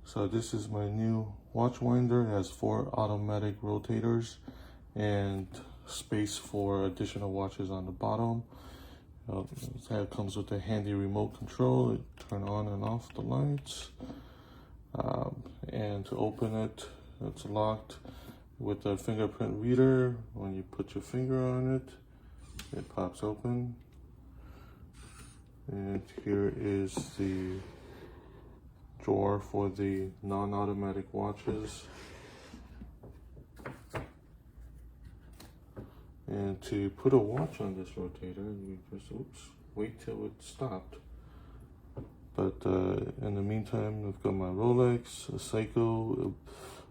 So this is my new watch winder. It has 4 automatic rotators and space for additional watches on the bottom. It comes with a handy remote control. It turn on and off the lights. And to open it, it's locked with a fingerprint reader. When you put your finger on it, it pops open. And here is the drawer for the non-automatic watches. And to put a watch on this rotator, you just wait till it stopped. But in the meantime, I've got my Rolex, a Seiko,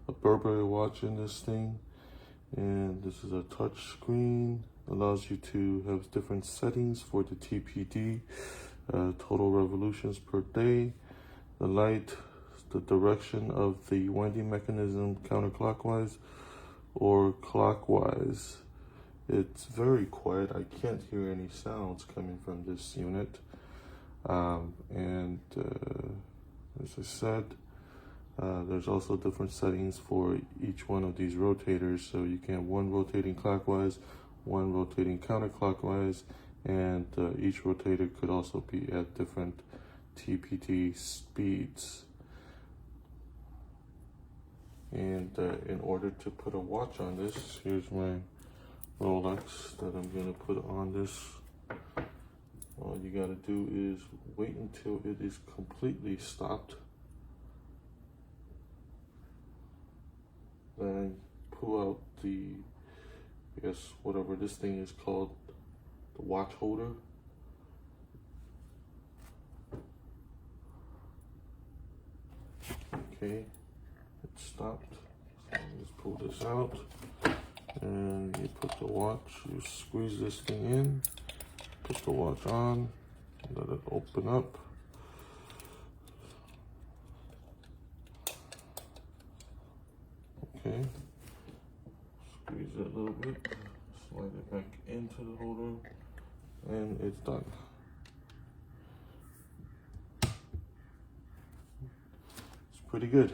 a Burberry watch in this thing. And this is a touch screen. Allows you to have different settings for the TPD, total revolutions per day, the light, the direction of the winding mechanism, counterclockwise or clockwise. It's very quiet. I can't hear any sounds coming from this unit. As I said, there's also different settings for each one of these rotators. So you can have one rotating clockwise, one rotating counterclockwise, and each rotator could also be at different TPD speeds. And in order to put a watch on this, here's my Rolex that I'm going to put on this. All you got to do is wait until it is completely stopped. Then pull out the, I guess, whatever this thing is called, the watch holder. Okay, it stopped. So let's pull this out. And you put the watch, you squeeze this thing in, put the watch on, let it open up. Okay, squeeze it a little bit, slide it back into the holder, and it's done. It's pretty good.